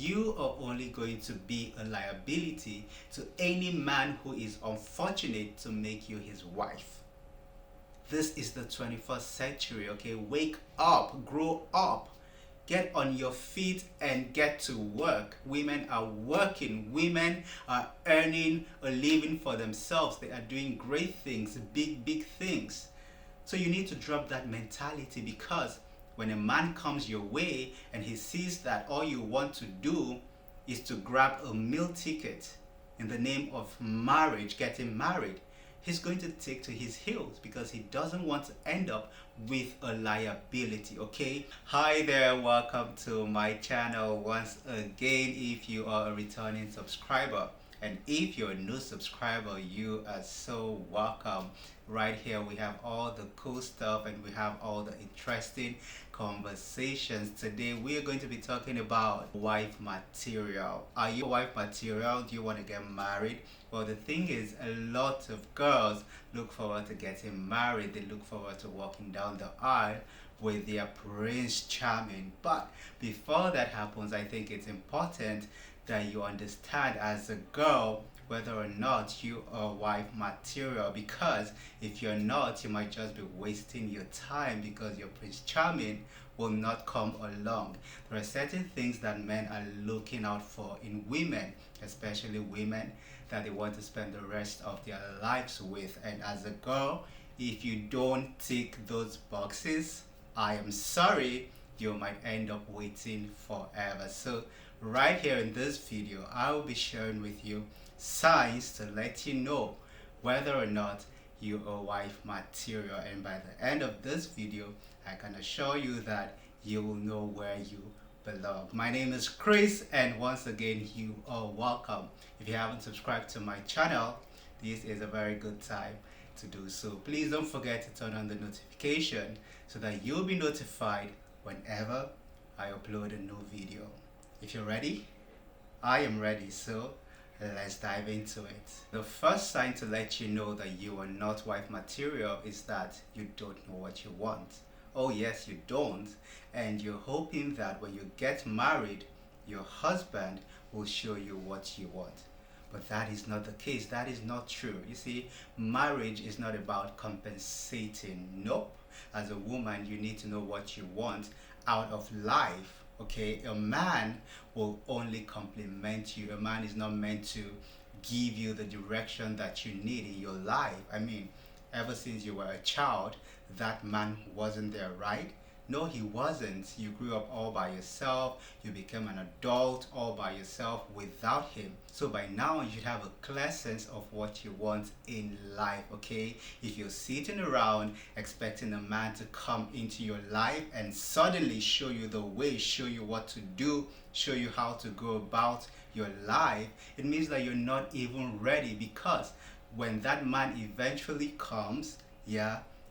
you are only going to be a liability to any man who is unfortunate to make you his wife. This is the 21st century, okay? Wake up, grow up, get on your feet and get to work. Women are working, women are earning a living for themselves. They are doing great things, big things. So you need to drop that mentality, because when a man comes your way and he sees that all you want to do is to grab a meal ticket in the name of marriage, getting married, he's going to take to his heels, because he doesn't want to end up with a liability, okay? Hi there, welcome to my channel once again. If you are a returning subscriber, and if you're a new subscriber, you are so welcome. Right here we have all the cool stuff and we have all the interesting conversations. Today we are going to be talking about wife material. Are you wife material? Do you want to get married? Well, the thing is, a lot of girls look forward to getting married. They look forward to walking down the aisle with their Prince Charming. But before that happens, I think it's important that you understand as a girl whether or not you are wife material, because if you're not, you might just be wasting your time, because your Prince Charming will not come along. There are certain things that men are looking out for in women, especially women that they want to spend the rest of their lives with. And as a girl, if you don't tick those boxes, I am sorry, you might end up waiting forever. So right here in this video, I will be sharing with you signs to let you know whether or not you are wife material. And by the end of this video, I can assure you that you will know where you belong. My name is Chris, and once again, you are welcome. If you haven't subscribed to my channel, this is a very good time to do so. Please don't forget to turn on the notification so that you'll be notified whenever I upload a new video. If you're ready, I am ready, so let's dive into it. The first sign to let you know that you are not wife material is that you don't know what you want. Oh yes, you don't, and you're hoping that when you get married, your husband will show you what you want. But that is not the case. That is not true. You see, marriage is not about compensating. Nope. As a woman, you need to know what you want out of life. Okay, a man will only compliment you. A man is not meant to give you the direction that you need in your life. I mean, ever since you were a child, that man wasn't there, right? No, he wasn't. You grew up all by yourself. You became an adult all by yourself without him. So by now, you should have a clear sense of what you want in life, okay? If you're sitting around expecting a man to come into your life and suddenly show you the way, show you what to do, show you how to go about your life, it means that you're not even ready, because when that man eventually comes,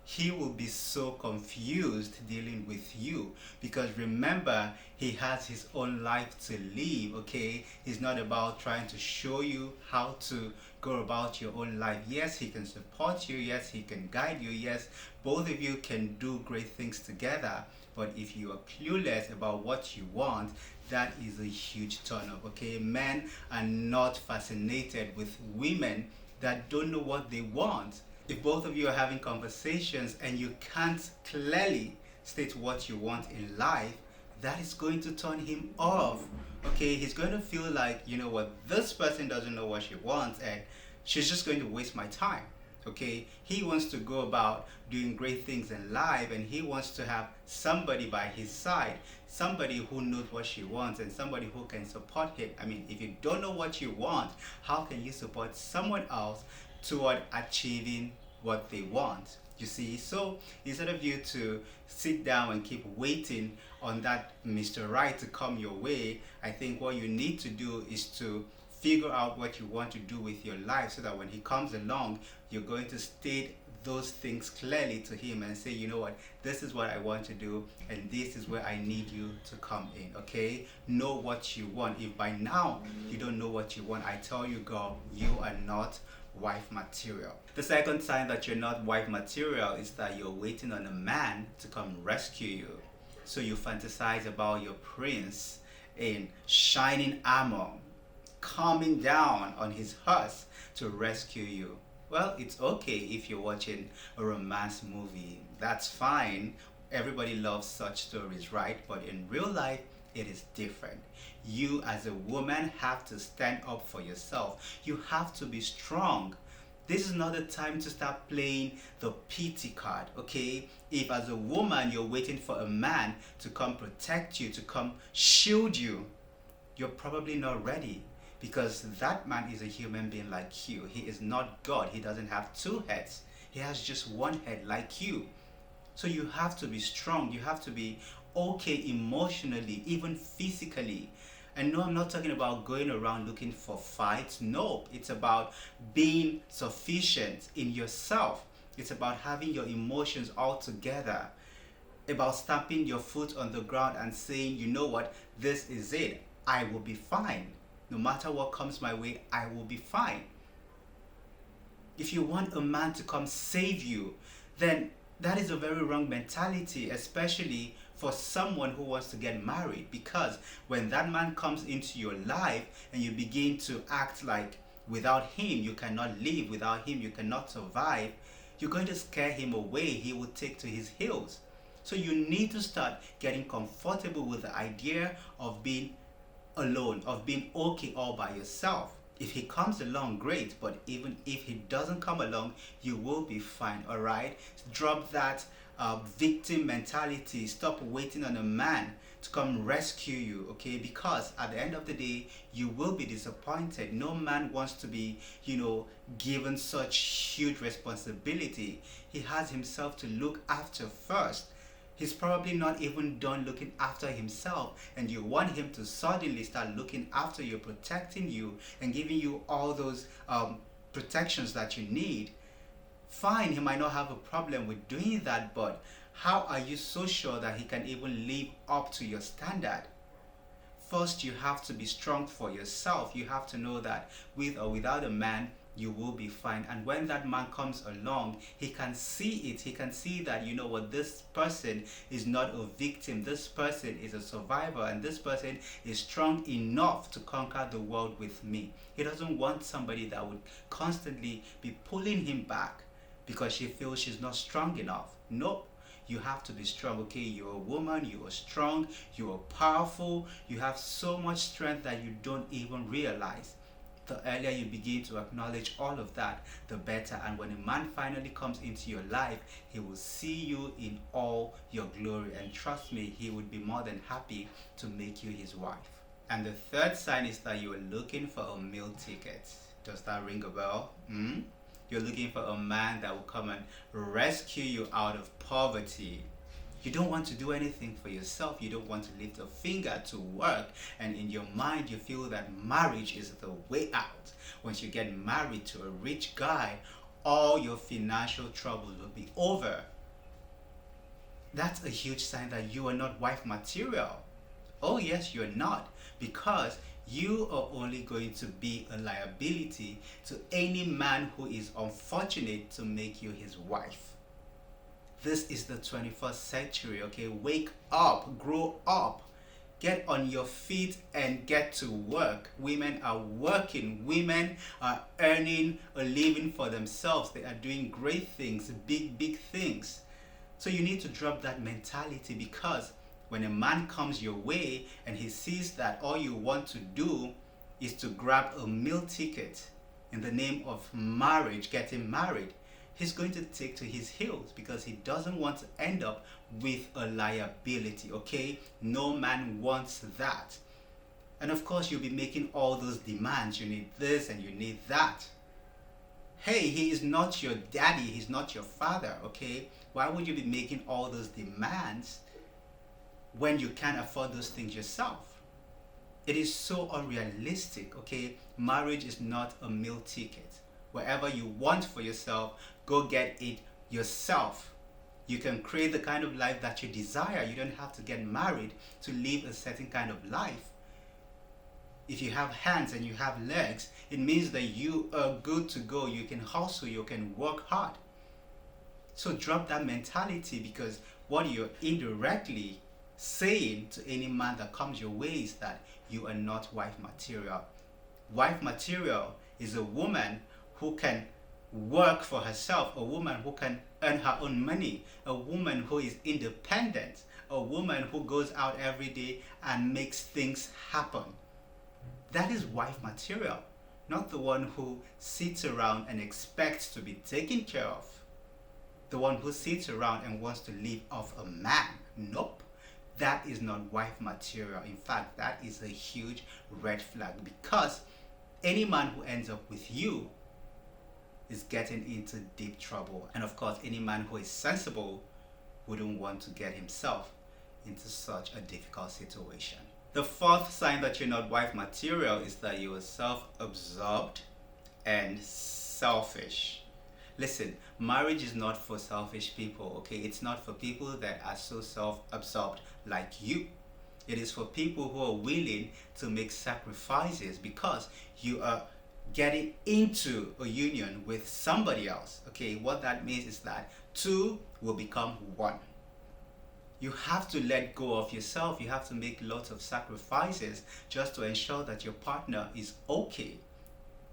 he will be so confused dealing with you, because remember, he has his own life to live, okay? It's not about trying to show you how to go about your own life. Yes, he can support you. Yes, he can guide you. Yes, both of you can do great things together. But if you are clueless about what you want, that is a huge turn off, okay? Men are not fascinated with women that don't know what they want. If both of you are having conversations and you can't clearly state what you want in life, that is going to turn him off. Okay, he's going to feel like, you know what, this person doesn't know what she wants and she's just going to waste my time. Okay, he wants to go about doing great things in life, and he wants to have somebody by his side, somebody who knows what she wants and somebody who can support him. I mean, if you don't know what you want, how can you support someone else toward achieving what they want? You see, so instead of you to sit down and keep waiting on that Mr. Right to come your way, I think what you need to do is to figure out what you want to do with your life, so that when he comes along, you're going to state those things clearly to him and say, you know what, this is what I want to do, and this is where I need you to come in, okay? Know what you want. If by now you don't know what you want, I tell you, girl, you are not wife material. The second sign that you're not wife material is that you're waiting on a man to come rescue you. So you fantasize about your prince in shining armor, coming down on his horse to rescue you. Well, it's okay if you're watching a romance movie. That's fine. Everybody loves such stories, right? But in real life, it is different. You as a woman have to stand up for yourself. You have to be strong. This is not the time to start playing the pity card, okay? If as a woman you're waiting for a man to come protect you, to come shield you, you're probably not ready, because that man is a human being like you. He is not God. He doesn't have two heads. He has just one head like you. So you have to be strong. You have to be okay emotionally, even physically. And no, I'm not talking about going around looking for fights. No, it's about being sufficient in yourself. It's about having your emotions all together. About stamping your foot on the ground and saying, you know what, this is it. I will be fine. No matter what comes my way, I will be fine. If you want a man to come save you, then that is a very wrong mentality, especially for someone who wants to get married. Because when that man comes into your life and you begin to act like without him you cannot live, without him you cannot survive, you're going to scare him away. He will take to his heels. So you need to start getting comfortable with the idea of being alone, of being okay all by yourself. If he comes along, great, but even if he doesn't come along, you will be fine, all right? Drop that victim mentality. Stop waiting on a man to come rescue you, okay? Because at the end of the day, you will be disappointed. No man wants to be, given such huge responsibility. He has himself to look after first. He's probably not even done looking after himself, and you want him to suddenly start looking after you, protecting you, and giving you all those protections that you need. Fine, he might not have a problem with doing that, but how are you so sure that he can even live up to your standard? First, you have to be strong for yourself. You have to know that with or without a man, you will be fine. And when that man comes along, he can see it. He can see that, this person is not a victim. This person is a survivor, and this person is strong enough to conquer the world with me. He doesn't want somebody that would constantly be pulling him back because she feels she's not strong enough. Nope. You have to be strong, okay? You're a woman, you are strong, you are powerful, you have so much strength that you don't even realize. The earlier you begin to acknowledge all of that, the better. And when a man finally comes into your life, he will see you in all your glory. And trust me, he would be more than happy to make you his wife. And the third sign is that you are looking for a meal ticket. Does that ring a bell? You're looking for a man that will come and rescue you out of poverty. You don't want to do anything for yourself. You don't want to lift a finger to work. And in your mind, you feel that marriage is the way out. Once you get married to a rich guy, all your financial troubles will be over. That's a huge sign that you are not wife material. Oh yes, you're not. Because you are only going to be a liability to any man who is unfortunate to make you his wife. This is the 21st century, okay? Wake up, grow up, get on your feet and get to work. Women are working. Women are earning a living for themselves. They are doing great things, big things. So you need to drop that mentality, because when a man comes your way and he sees that all you want to do is to grab a meal ticket in the name of marriage, getting married, he's going to take to his heels, because he doesn't want to end up with a liability, okay? No man wants that. And of course, you'll be making all those demands. You need this and you need that. Hey, he is not your daddy. He's not your father, okay? Why would you be making all those demands when you can't afford those things yourself? It is so unrealistic, okay? Marriage is not a meal ticket. Whatever you want for yourself, go get it yourself. You can create the kind of life that you desire. You don't have to get married to live a certain kind of life. If you have hands and you have legs, it means that you are good to go. You can hustle, you can work hard. So drop that mentality, because what you're indirectly saying to any man that comes your way is that you are not wife material. Wife material is a woman who can work for herself, a woman who can earn her own money, a woman who is independent, a woman who goes out every day and makes things happen. That is wife material, not the one who sits around and expects to be taken care of. The one who sits around and wants to live off a man. Nope. That is not wife material. In fact, that is a huge red flag, because any man who ends up with you is getting into deep trouble. And of course, any man who is sensible wouldn't want to get himself into such a difficult situation. The fourth sign that you're not wife material is that you are self-absorbed and selfish. Listen, marriage is not for selfish people, okay? It's not for people that are so self-absorbed like you. It is for people who are willing to make sacrifices because you are getting into a union with somebody else, okay? What that means is that two will become one. You have to let go of yourself. You have to make lots of sacrifices just to ensure that your partner is okay.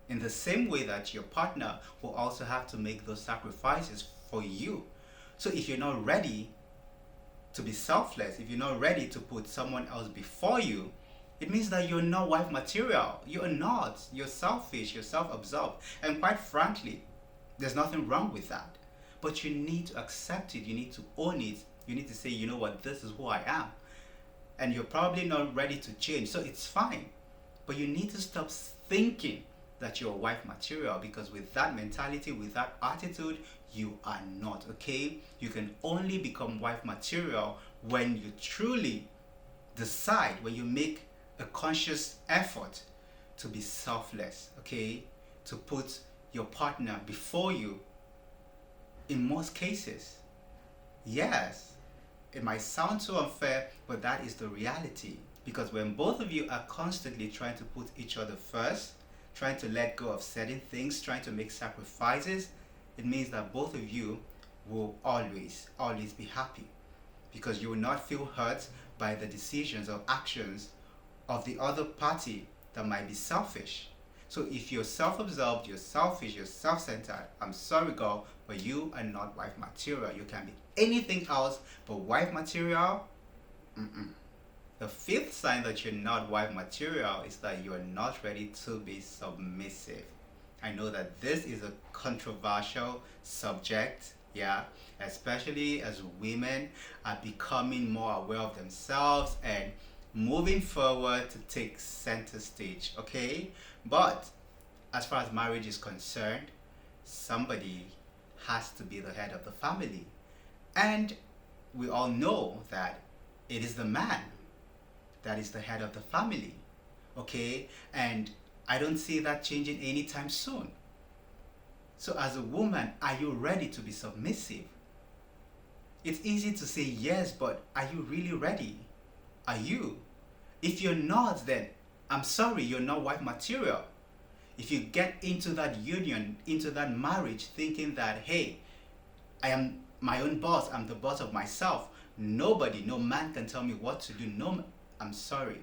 In the same way that your partner will also have to make those sacrifices for you. So if you're not ready to be selfless, if you're not ready to put someone else before you, it means that you're not wife material. You're not. You're selfish. You're self-absorbed. And quite frankly, there's nothing wrong with that. But you need to accept it. You need to own it. You need to say, you know what, this is who I am. And you're probably not ready to change, so it's fine. But you need to stop thinking that you're wife material, because with that mentality, with that attitude, you are not, okay? You can only become wife material when you truly decide, when you make a conscious effort to be selfless, okay? To put your partner before you in most cases. Yes. It might sound too unfair, but that is the reality. Because when both of you are constantly trying to put each other first, trying to let go of certain things, trying to make sacrifices, it means that both of you will always be happy. Because you will not feel hurt by the decisions or actions of the other party that might be selfish. So if you're self-absorbed, you're selfish, you're self-centered, I'm sorry girl, but you are not wife material. You can be anything else but wife material. The fifth sign that you're not wife material is that you're not ready to be submissive. I know that this is a controversial subject, yeah, especially as women are becoming more aware of themselves and moving forward to take center stage, okay? But as far as marriage is concerned, somebody has to be the head of the family. And we all know that it is the man that is the head of the family, okay? And I don't see that changing anytime soon. So as a woman, are you ready to be submissive? It's easy to say yes, but are you really ready? Are you? If you're not, then I'm sorry, you're not wife material. If you get into that union, into that marriage, thinking that, hey, I am my own boss, I'm the boss of myself, nobody, no man can tell me what to do. No, I'm sorry,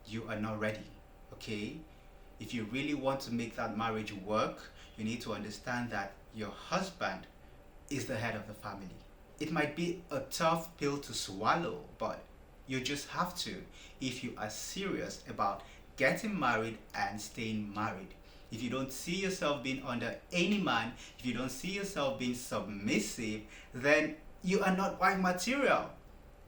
you are not ready, okay? If you really want to make that marriage work, you need to understand that your husband is the head of the family. It might be a tough pill to swallow, but you just have to if you are serious about getting married and staying married. If you don't see yourself being under any man, if you don't see yourself being submissive, then you are not wife material.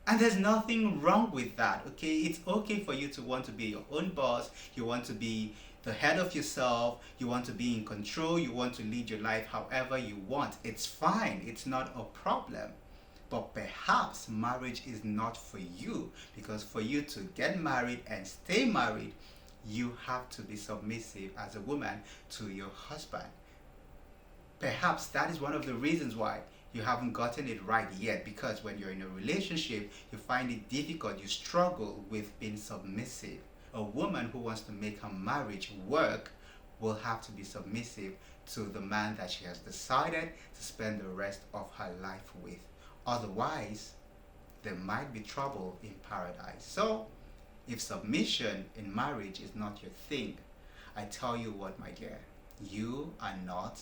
And there's nothing wrong with that, okay? It's okay for you to want to be your own boss, you want to be the head of yourself, you want to be in control, you want to lead your life however you want. It's fine, it's not a problem. But perhaps marriage is not for you, because for you to get married and stay married, you have to be submissive as a woman to your husband. Perhaps that is one of the reasons why you haven't gotten it right yet, because when you're in a relationship, you find it difficult, you struggle with being submissive. A woman who wants to make her marriage work will have to be submissive to the man that she has decided to spend the rest of her life with. Otherwise, there might be trouble in paradise. So, if submission in marriage is not your thing, I tell you what, my dear, you are not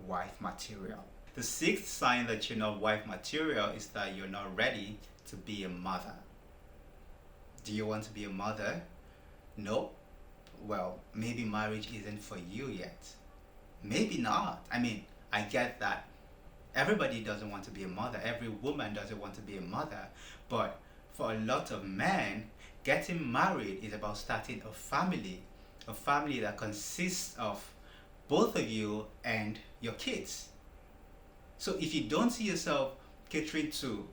wife material. The sixth sign that you're not wife material is that you're not ready to be a mother. Do you want to be a mother? No? Well, maybe marriage isn't for you yet. Maybe not. I mean, I get that. Everybody doesn't want to be a mother. Every woman doesn't want to be a mother. But for a lot of men, getting married is about starting a family that consists of both of you and your kids. So if you don't see yourself catering to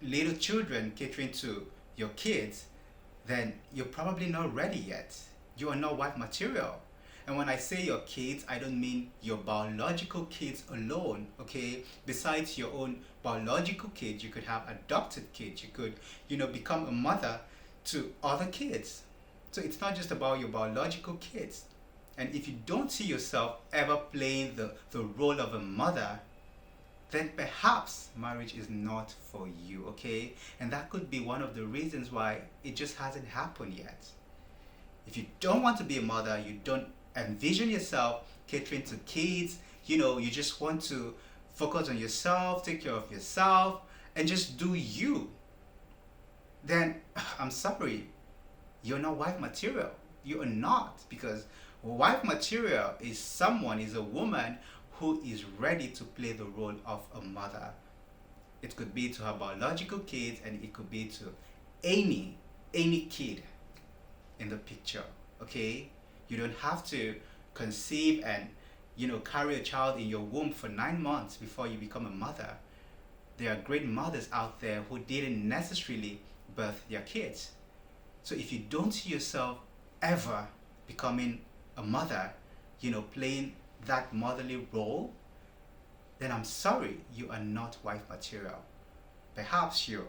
little children, catering to your kids, then you're probably not ready yet. You are not wife material. And when I say your kids, I don't mean your biological kids alone, okay? Besides your own biological kids, you could have adopted kids. You could, become a mother to other kids. So it's not just about your biological kids. And if you don't see yourself ever playing the role of a mother, then perhaps marriage is not for you, okay? And that could be one of the reasons why it just hasn't happened yet. If you don't want to be a mother, you don't envision yourself catering to kids, you just want to focus on yourself, take care of yourself, and just do you, then I'm sorry, you're not wife material. You are not, because wife material is a woman who is ready to play the role of a mother. It could be to her biological kids, and it could be to any kid in the picture, okay? You don't have to conceive and carry a child in your womb for 9 months before you become a mother. There are great mothers out there who didn't necessarily birth their kids. So if you don't see yourself ever becoming a mother, playing that motherly role, then I'm sorry, you are not wife material. Perhaps you're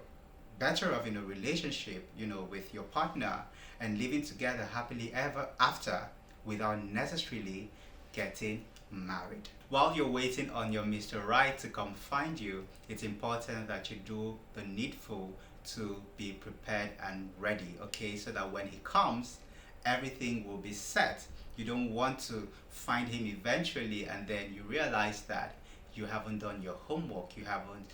better off in a relationship, with your partner and living together happily ever after without necessarily getting married. While you're waiting on your Mr. Right to come find you, it's important that you do the needful to be prepared and ready, okay? So that when he comes, everything will be set. You don't want to find him eventually and then you realize that you haven't done your homework, you haven't,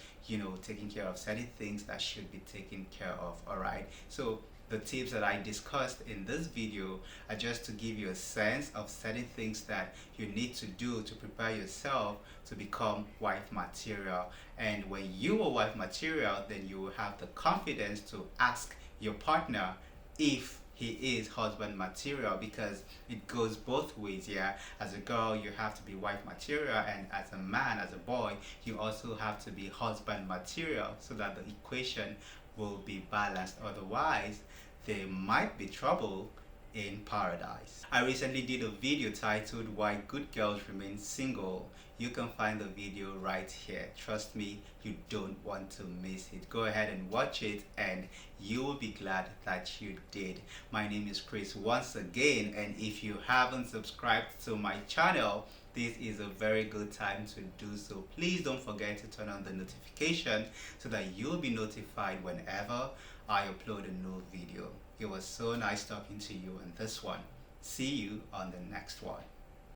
taken care of certain things that should be taken care of, all right? So the tips that I discussed in this video are just to give you a sense of certain things that you need to do to prepare yourself to become wife material. And when you are wife material, then you will have the confidence to ask your partner if he is husband material, because it goes both ways. Yeah, as a girl you have to be wife material, and as a man, as a boy, you also have to be husband material, so that the equation will be balanced. Otherwise there might be trouble in paradise. I recently did a video titled Why Good Girls Remain Single. You can find the video right here. Trust me, you don't want to miss it. Go ahead and watch it and you will be glad that you did. My name is Chris once again, and if you haven't subscribed to my channel, this is a very good time to do so. Please don't forget to turn on the notification so that you'll be notified whenever I upload a new video. It was so nice talking to you on this one. See you on the next one.